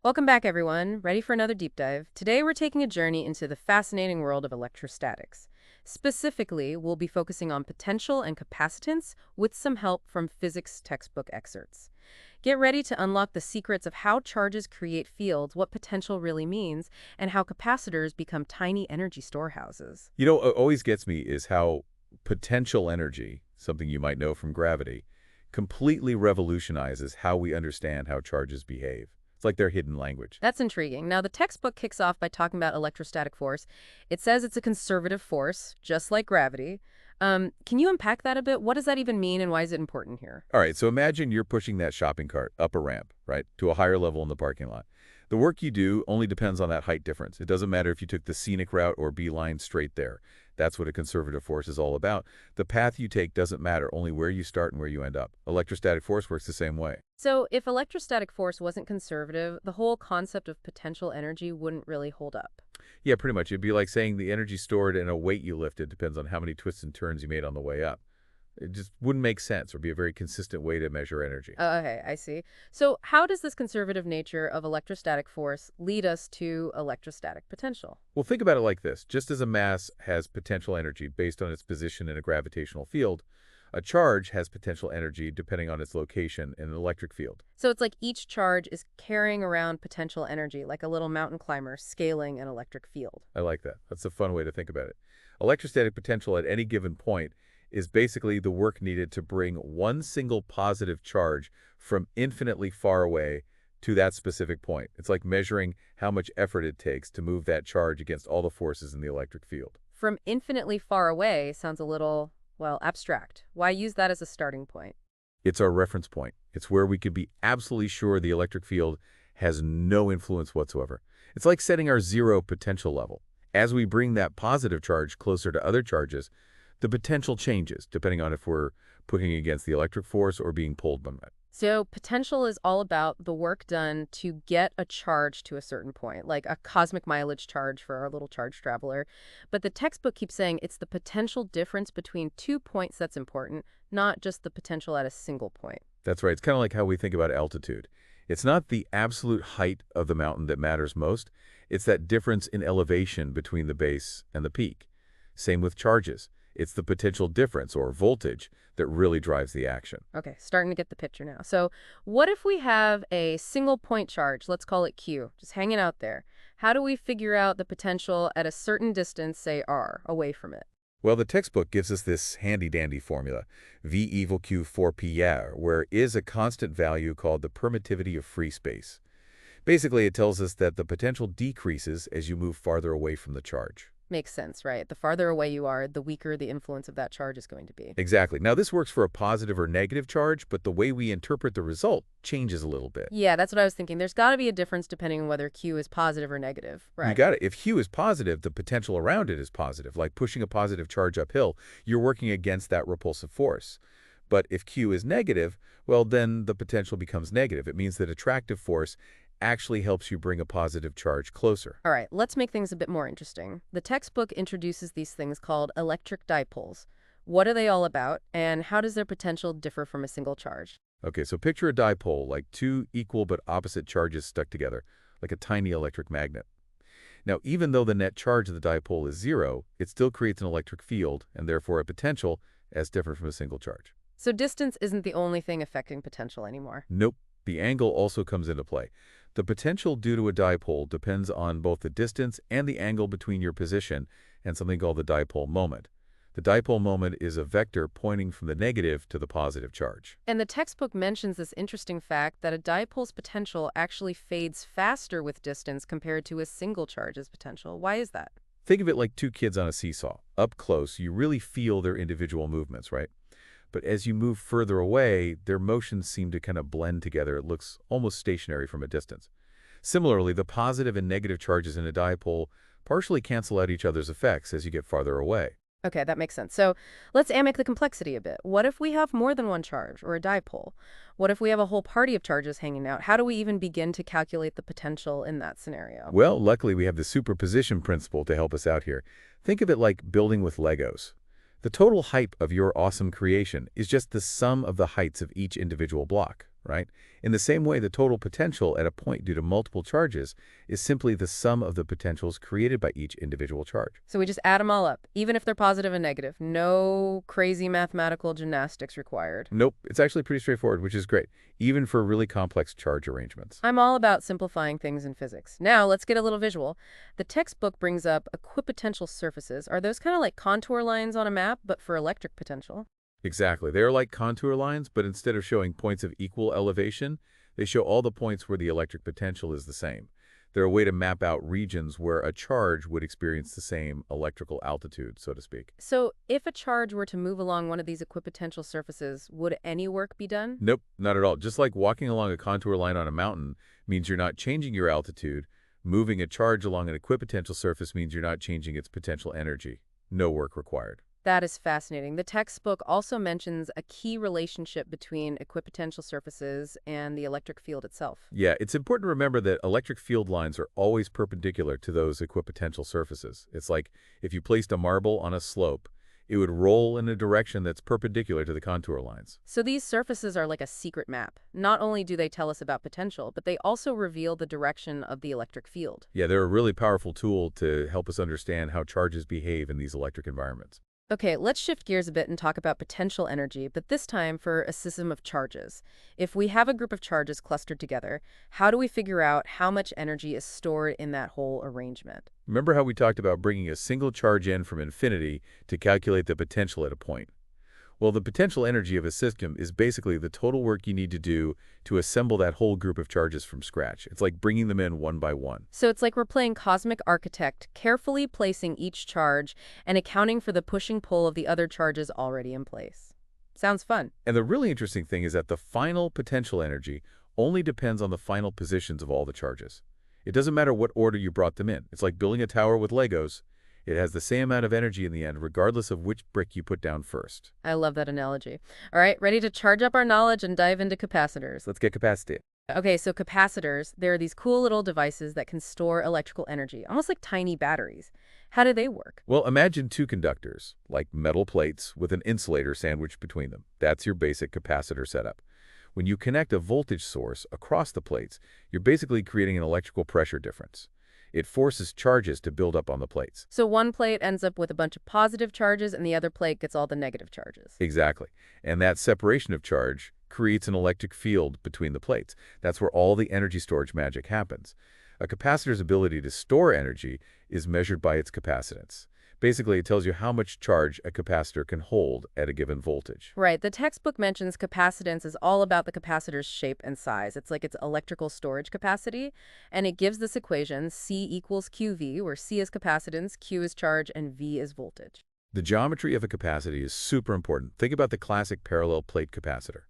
Welcome back, everyone. Ready for another deep dive? Today, we're taking a journey into the fascinating world of electrostatics. Specifically, we'll be focusing on potential and capacitance with some help from physics textbook excerpts. Get ready to unlock the secrets of how charges create fields, what potential really means, and how capacitors become tiny energy storehouses. What always gets me is how potential energy, something you might know from gravity, completely revolutionizes how we understand how charges behave. It's like their hidden language. That's intriguing. Now, the textbook kicks off by talking about electrostatic force. It says it's a conservative force, just like gravity. Can you unpack that a bit? What does that even mean, and why is it important here? All right, so imagine you're pushing that shopping cart up a ramp, right, to a higher level in the parking lot. The work you do only depends on that height difference. It doesn't matter if you took the scenic route or beeline straight there. That's what a conservative force is all about. The path you take doesn't matter, only where you start and where you end up. Electrostatic force works the same way. So, if electrostatic force wasn't conservative, the whole concept of potential energy wouldn't really hold up. Yeah, pretty much. It'd be like saying the energy stored in a weight you lifted depends on how many twists and turns you made on the way up. It just wouldn't make sense or be a very consistent way to measure energy. Oh, okay, I see. So, how does this conservative nature of electrostatic force lead us to electrostatic potential? Well, think about it like this. Just as a mass has potential energy based on its position in a gravitational field, a charge has potential energy depending on its location in an electric field. So, it's like each charge is carrying around potential energy, like a little mountain climber scaling an electric field. I like that. That's a fun way to think about it. Electrostatic potential at any given point is basically the work needed to bring one single positive charge from infinitely far away to that specific point. It's like measuring how much effort it takes to move that charge against all the forces in the electric field. From infinitely far away sounds a little, well, abstract. Why use that as a starting point? It's our reference point. It's where we could be absolutely sure the electric field has no influence whatsoever. It's like setting our zero potential level. As we bring that positive charge closer to other charges, the potential changes depending on if we're pushing against the electric force or being pulled by it. So, potential is all about the work done to get a charge to a certain point, like a cosmic mileage charge for our little charge traveler. But the textbook keeps saying it's the potential difference between 2 points that's important, not just the potential at a single point. That's right. It's kind of like how we think about altitude. It's not the absolute height of the mountain that matters most. It's that difference in elevation between the base and the peak. Same with charges. It's the potential difference, or voltage, that really drives the action. Okay, starting to get the picture now. So, what if we have a single point charge, let's call it Q, just hanging out there? How do we figure out the potential at a certain distance, say R, away from it? Well, the textbook gives us this handy-dandy formula, V equal Q 4 pi r, where is a constant value called the permittivity of free space. Basically, it tells us that the potential decreases as you move farther away from the charge. Makes sense, right? The farther away you are, the weaker the influence of that charge is going to be. Exactly. Now, this works for a positive or negative charge, but the way we interpret the result changes a little bit. Yeah, that's what I was thinking. There's got to be a difference depending on whether Q is positive or negative, You right? got it. If Q is positive, the potential around it is positive. Like pushing a positive charge uphill, you're working against that repulsive force. But if Q is negative, well, then the potential becomes negative. It means that attractive force actually helps you bring a positive charge closer. All right, let's make things a bit more interesting. The textbook introduces these things called electric dipoles. What are they all about, and how does their potential differ from a single charge? Okay, so picture a dipole, like two equal but opposite charges stuck together, like a tiny electric magnet. Now, even though the net charge of the dipole is zero, it still creates an electric field, and therefore a potential as different from a single charge. So distance isn't the only thing affecting potential anymore. Nope, the angle also comes into play. The potential due to a dipole depends on both the distance and the angle between your position and something called the dipole moment. The dipole moment is a vector pointing from the negative to the positive charge. And the textbook mentions this interesting fact that a dipole's potential actually fades faster with distance compared to a single charge's potential. Why is that? Think of it like two kids on a seesaw. Up close, you really feel their individual movements, right? But as you move further away, their motions seem to kind of blend together. It looks almost stationary from a distance. Similarly, the positive and negative charges in a dipole partially cancel out each other's effects as you get farther away. Okay, that makes sense. So let's amp the complexity a bit. What if we have more than one charge, or a dipole? What if we have a whole party of charges hanging out? How do we even begin to calculate the potential in that scenario? Well, luckily we have the superposition principle to help us out here. Think of it like building with Legos. The total height of your awesome creation is just the sum of the heights of each individual block, right? In the same way, the total potential at a point due to multiple charges is simply the sum of the potentials created by each individual charge. So we just add them all up, even if they're positive and negative. No crazy mathematical gymnastics required. Nope, it's actually pretty straightforward, which is great, even for really complex charge arrangements. I'm all about simplifying things in physics. Now, let's get a little visual. The textbook brings up equipotential surfaces. Are those kind of like contour lines on a map, but for electric potential? Exactly. They are like contour lines, but instead of showing points of equal elevation, they show all the points where the electric potential is the same. They're a way to map out regions where a charge would experience the same electrical altitude, so to speak. So, if a charge were to move along one of these equipotential surfaces, would any work be done? Nope, not at all. Just like walking along a contour line on a mountain means you're not changing your altitude, moving a charge along an equipotential surface means you're not changing its potential energy. No work required. That is fascinating. The textbook also mentions a key relationship between equipotential surfaces and the electric field itself. Yeah, it's important to remember that electric field lines are always perpendicular to those equipotential surfaces. It's like if you placed a marble on a slope, it would roll in a direction that's perpendicular to the contour lines. So these surfaces are like a secret map. Not only do they tell us about potential, but they also reveal the direction of the electric field. Yeah, they're a really powerful tool to help us understand how charges behave in these electric environments. Okay, let's shift gears a bit and talk about potential energy, but this time for a system of charges. If we have a group of charges clustered together, how do we figure out how much energy is stored in that whole arrangement? Remember how we talked about bringing a single charge in from infinity to calculate the potential at a point? Well, the potential energy of a system is basically the total work you need to do to assemble that whole group of charges from scratch. It's like bringing them in one by one. So it's like we're playing cosmic architect, carefully placing each charge and accounting for the pushing pull of the other charges already in place. Sounds fun. And the really interesting thing is that the final potential energy only depends on the final positions of all the charges. It doesn't matter what order you brought them in. It's like building a tower with Legos. It has the same amount of energy in the end, regardless of which brick you put down first. I love that analogy. All right, ready to charge up our knowledge and dive into capacitors. Let's get capacity. Okay, so capacitors, they're these cool little devices that can store electrical energy, almost like tiny batteries. How do they work? Well, imagine two conductors, like metal plates with an insulator sandwiched between them. That's your basic capacitor setup. When you connect a voltage source across the plates, you're basically creating an electrical pressure difference. It forces charges to build up on the plates. So one plate ends up with a bunch of positive charges and the other plate gets all the negative charges. Exactly. And that separation of charge creates an electric field between the plates. That's where all the energy storage magic happens. A capacitor's ability to store energy is measured by its capacitance. Basically, it tells you how much charge a capacitor can hold at a given voltage. Right. The textbook mentions capacitance is all about the capacitor's shape and size. It's like its electrical storage capacity, and it gives this equation, C equals QV, where C is capacitance, Q is charge, and V is voltage. The geometry of a capacitor is super important. Think about the classic parallel plate capacitor.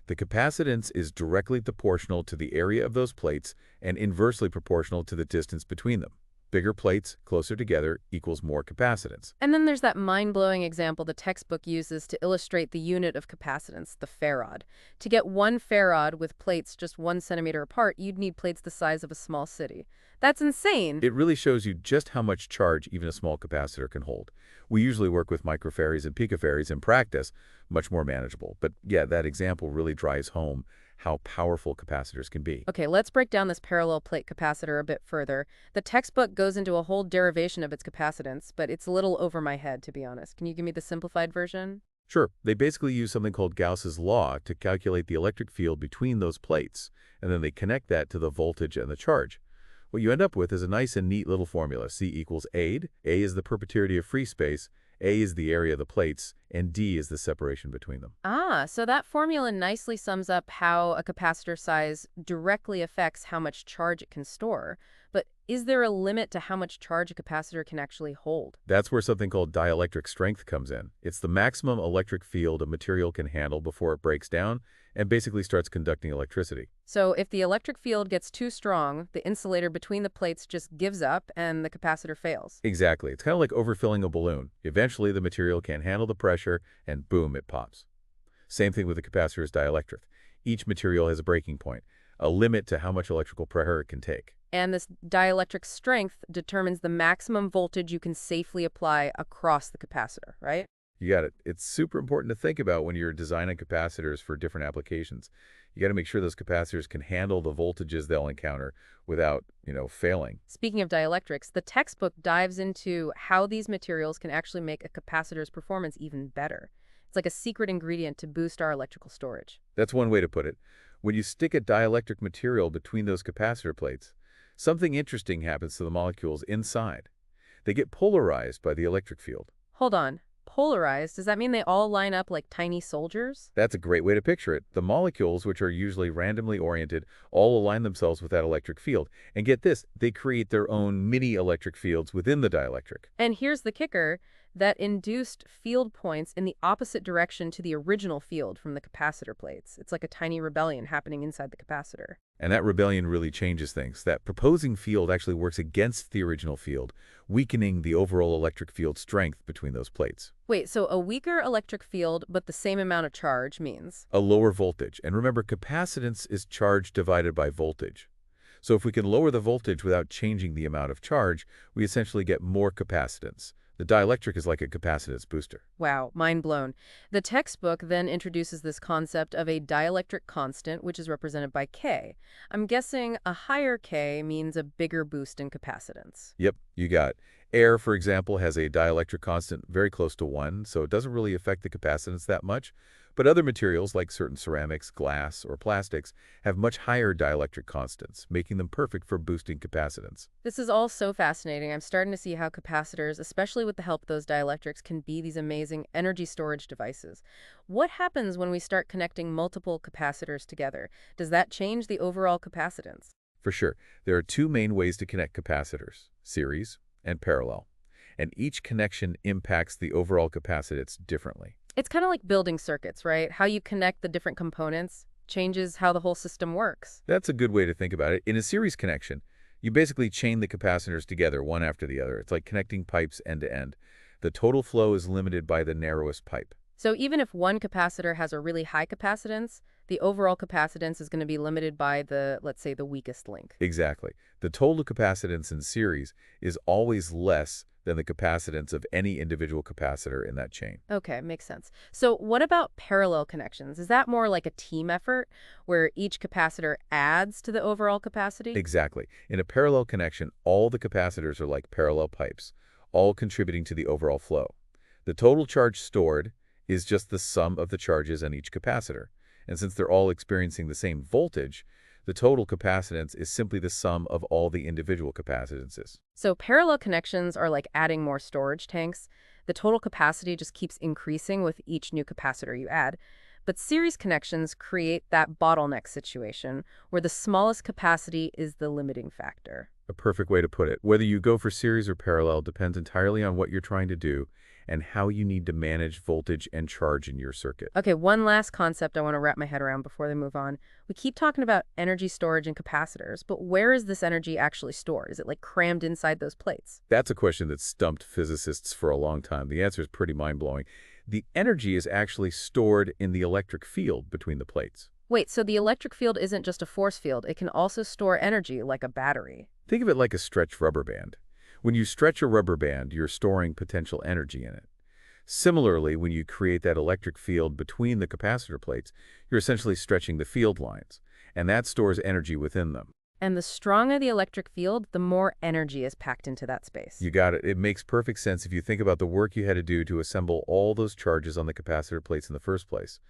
The capacitance is directly proportional to the area of those plates and inversely proportional to the distance between them. Bigger plates closer together equals more capacitance. And then there's that mind-blowing example the textbook uses to illustrate the unit of capacitance, the farad. To get 1 farad with plates just 1 centimeter apart, you'd need plates the size of a small city. That's insane. It really shows you just how much charge even a small capacitor can hold. We usually work with microfarads and picofarads in practice, much more manageable. But yeah, that example really drives home how powerful capacitors can be. Okay, let's break down this parallel plate capacitor a bit further. The textbook goes into a whole derivation of its capacitance, but it's a little over my head, to be honest. Can you give me the simplified version? Sure, they basically use something called Gauss's law to calculate the electric field between those plates, and then they connect that to the voltage and the charge. What you end up with is a nice and neat little formula. C equals A is the perpetuity of free space, A is the area of the plates, and D is the separation between them. Ah, so that formula nicely sums up how a capacitor size directly affects how much charge it can store. But is there a limit to how much charge a capacitor can actually hold? That's where something called dielectric strength comes in. It's the maximum electric field a material can handle before it breaks down and basically starts conducting electricity. So if the electric field gets too strong, the insulator between the plates just gives up and the capacitor fails. Exactly. It's kind of like overfilling a balloon. Eventually, the material can't handle the pressure, and boom, it pops. Same thing with the capacitor's dielectric. Each material has a breaking point, a limit to how much electrical pressure it can take. And this dielectric strength determines the maximum voltage you can safely apply across the capacitor, right? You got it. It's super important to think about when you're designing capacitors for different applications. You got to make sure those capacitors can handle the voltages they'll encounter without, failing. Speaking of dielectrics, the textbook dives into how these materials can actually make a capacitor's performance even better. It's like a secret ingredient to boost our electrical storage. That's one way to put it. When you stick a dielectric material between those capacitor plates, something interesting happens to the molecules inside. They get polarized by the electric field. Hold on. Polarized, does that mean they all line up like tiny soldiers? That's a great way to picture it. The molecules, which are usually randomly oriented, all align themselves with that electric field. And get this, they create their own mini electric fields within the dielectric. And here's the kicker, that induced field points in the opposite direction to the original field from the capacitor plates. It's like a tiny rebellion happening inside the capacitor. And that rebellion really changes things. That proposing field actually works against the original field, weakening the overall electric field strength between those plates. Wait, so a weaker electric field but the same amount of charge means? A lower voltage. And remember, capacitance is charge divided by voltage. So if we can lower the voltage without changing the amount of charge, we essentially get more capacitance. The dielectric is like a capacitance booster. Wow, mind blown. The textbook then introduces this concept of a dielectric constant, which is represented by K. I'm guessing a higher K means a bigger boost in capacitance. Yep, you got it. Air, for example, has a dielectric constant very close to 1, so it doesn't really affect the capacitance that much. But other materials, like certain ceramics, glass, or plastics, have much higher dielectric constants, making them perfect for boosting capacitance. This is all so fascinating. I'm starting to see how capacitors, especially with the help of those dielectrics, can be these amazing energy storage devices. What happens when we start connecting multiple capacitors together? Does that change the overall capacitance? For sure, there are two main ways to connect capacitors, series and parallel. And each connection impacts the overall capacitance differently. It's kind of like building circuits, right? How you connect the different components changes how the whole system works. That's a good way to think about it. In a series connection, you basically chain the capacitors together one after the other. It's like connecting pipes end to end. The total flow is limited by the narrowest pipe. So even if one capacitor has a really high capacitance, the overall capacitance is going to be limited by the, let's say, the weakest link. Exactly. The total capacitance in series is always less than the capacitance of any individual capacitor in that chain. Okay, makes sense. So what about parallel connections? Is that more like a team effort where each capacitor adds to the overall capacity? Exactly. In a parallel connection, all the capacitors are like parallel pipes, all contributing to the overall flow. The total charge stored is just the sum of the charges on each capacitor. And since they're all experiencing the same voltage, the total capacitance is simply the sum of all the individual capacitances. So parallel connections are like adding more storage tanks. The total capacity just keeps increasing with each new capacitor you add. But series connections create that bottleneck situation where the smallest capacity is the limiting factor. A perfect way to put it. Whether you go for series or parallel depends entirely on what you're trying to do and how you need to manage voltage and charge in your circuit. Okay, one last concept I want to wrap my head around before they move on. We keep talking about energy storage and capacitors, but where is this energy actually stored? Is it like crammed inside those plates? That's a question that stumped physicists for a long time. The answer is pretty mind-blowing. The energy is actually stored in the electric field between the plates. Wait, so the electric field isn't just a force field. It can also store energy like a battery. Think of it like a stretched rubber band. When you stretch a rubber band, you're storing potential energy in it. Similarly, when you create that electric field between the capacitor plates, you're essentially stretching the field lines, and that stores energy within them. And the stronger the electric field, the more energy is packed into that space. You got it. It makes perfect sense if you think about the work you had to do to assemble all those charges on the capacitor plates in the first place.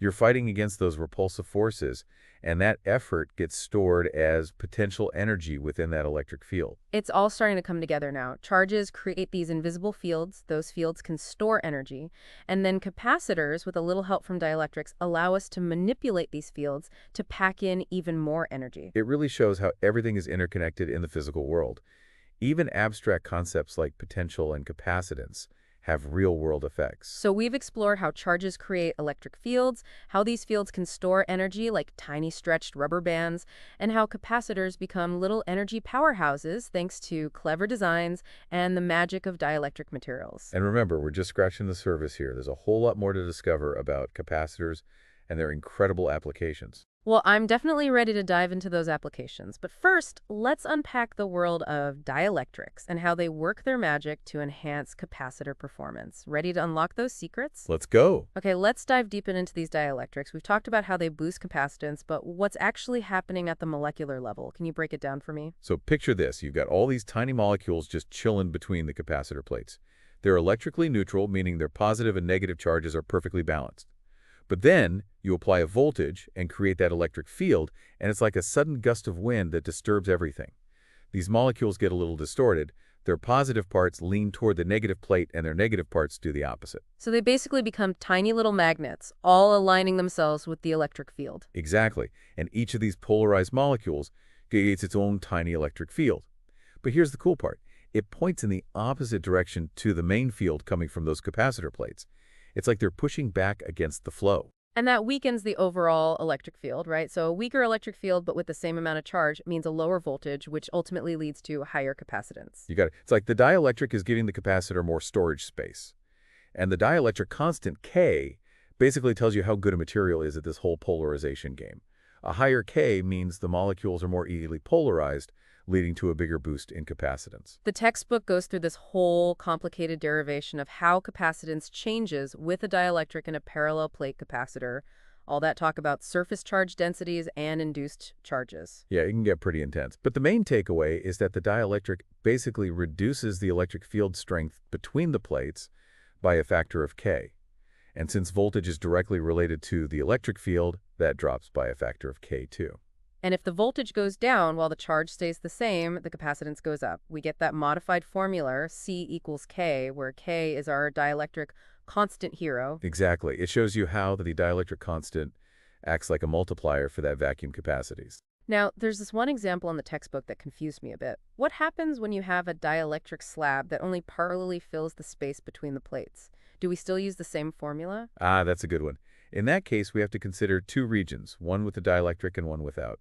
You're fighting against those repulsive forces, and that effort gets stored as potential energy within that electric field. It's all starting to come together now. Charges create these invisible fields. Those fields can store energy. And then capacitors, with a little help from dielectrics, allow us to manipulate these fields to pack in even more energy. It really shows how everything is interconnected in the physical world. Even abstract concepts like potential and capacitance have real-world effects. So we've explored how charges create electric fields, how these fields can store energy like tiny stretched rubber bands, and how capacitors become little energy powerhouses thanks to clever designs and the magic of dielectric materials. And remember, we're just scratching the surface here. There's a whole lot more to discover about capacitors and their incredible applications. Well, I'm definitely ready to dive into those applications. But first, let's unpack the world of dielectrics and how they work their magic to enhance capacitor performance. Ready to unlock those secrets? Let's go. Okay, let's dive deep into these dielectrics. We've talked about how they boost capacitance, but what's actually happening at the molecular level? Can you break it down for me? So picture this. You've got all these tiny molecules just chilling between the capacitor plates. They're electrically neutral, meaning their positive and negative charges are perfectly balanced. But then you apply a voltage and create that electric field, and it's like a sudden gust of wind that disturbs everything. These molecules get a little distorted. Their positive parts lean toward the negative plate, and their negative parts do the opposite. So they basically become tiny little magnets, all aligning themselves with the electric field. Exactly. And each of these polarized molecules creates its own tiny electric field. But here's the cool part. It points in the opposite direction to the main field coming from those capacitor plates. It's like they're pushing back against the flow. And that weakens the overall electric field, right? So a weaker electric field, but with the same amount of charge, means a lower voltage, which ultimately leads to higher capacitance. You got it. It's like the dielectric is giving the capacitor more storage space. And the dielectric constant, K, basically tells you how good a material is at this whole polarization game. A higher K means the molecules are more evenly polarized, leading to a bigger boost in capacitance. The textbook goes through this whole complicated derivation of how capacitance changes with a dielectric and a parallel plate capacitor. All that talk about surface charge densities and induced charges. Yeah, it can get pretty intense. But the main takeaway is that the dielectric basically reduces the electric field strength between the plates by a factor of K. And since voltage is directly related to the electric field, that drops by a factor of K too. And if the voltage goes down while the charge stays the same, the capacitance goes up. We get that modified formula, C equals K, where K is our dielectric constant hero. Exactly. It shows you how the dielectric constant acts like a multiplier for that vacuum capacities. Now, there's this one example in the textbook that confused me a bit. What happens when you have a dielectric slab that only partly fills the space between the plates? Do we still use the same formula? Ah, that's a good one. In that case, we have to consider two regions, one with the dielectric and one without.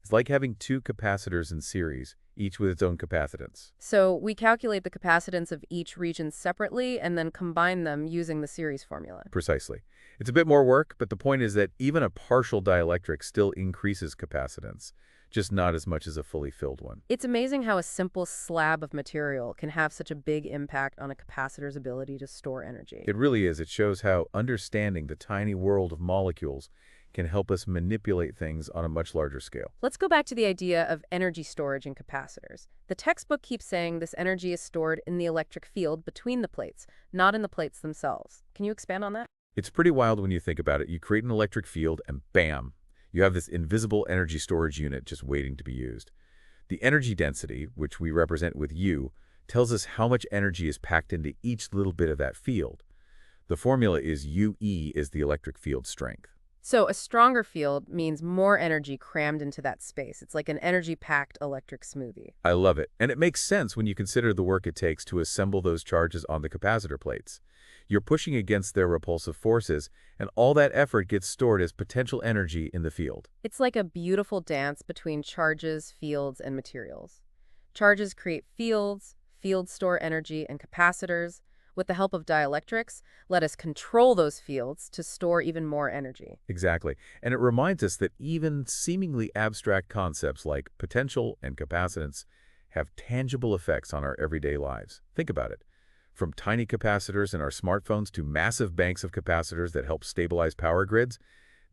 It's like having two capacitors in series, each with its own capacitance. So we calculate the capacitance of each region separately and then combine them using the series formula. Precisely. It's a bit more work, but the point is that even a partial dielectric still increases capacitance, just not as much as a fully filled one. It's amazing how a simple slab of material can have such a big impact on a capacitor's ability to store energy. It really is. It shows how understanding the tiny world of molecules can help us manipulate things on a much larger scale. Let's go back to the idea of energy storage in capacitors. The textbook keeps saying this energy is stored in the electric field between the plates, not in the plates themselves. Can you expand on that? It's pretty wild when you think about it. You create an electric field and bam, you have this invisible energy storage unit just waiting to be used. The energy density, which we represent with U, tells us how much energy is packed into each little bit of that field. The formula is UE is the electric field strength. So a stronger field means more energy crammed into that space. It's like an energy-packed electric smoothie. I love it. And it makes sense when you consider the work it takes to assemble those charges on the capacitor plates. You're pushing against their repulsive forces, and all that effort gets stored as potential energy in the field. It's like a beautiful dance between charges, fields, and materials. Charges create fields, fields store energy, and capacitors, with the help of dielectrics, let us control those fields to store even more energy. Exactly. And it reminds us that even seemingly abstract concepts like potential and capacitance have tangible effects on our everyday lives. Think about it. From tiny capacitors in our smartphones to massive banks of capacitors that help stabilize power grids,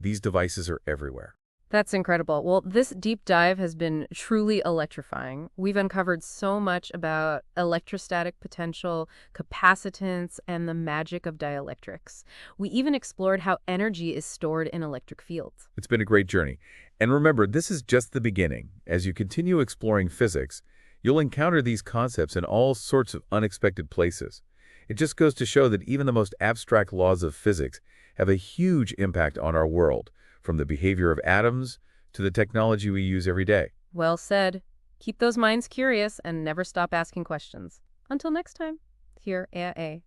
these devices are everywhere. That's incredible. Well, this deep dive has been truly electrifying. We've uncovered so much about electrostatic potential, capacitance, and the magic of dielectrics. We even explored how energy is stored in electric fields. It's been a great journey. And remember, this is just the beginning. As you continue exploring physics, you'll encounter these concepts in all sorts of unexpected places. It just goes to show that even the most abstract laws of physics have a huge impact on our world, from the behavior of atoms to the technology we use every day. Well said. Keep those minds curious and never stop asking questions. Until next time, here, A.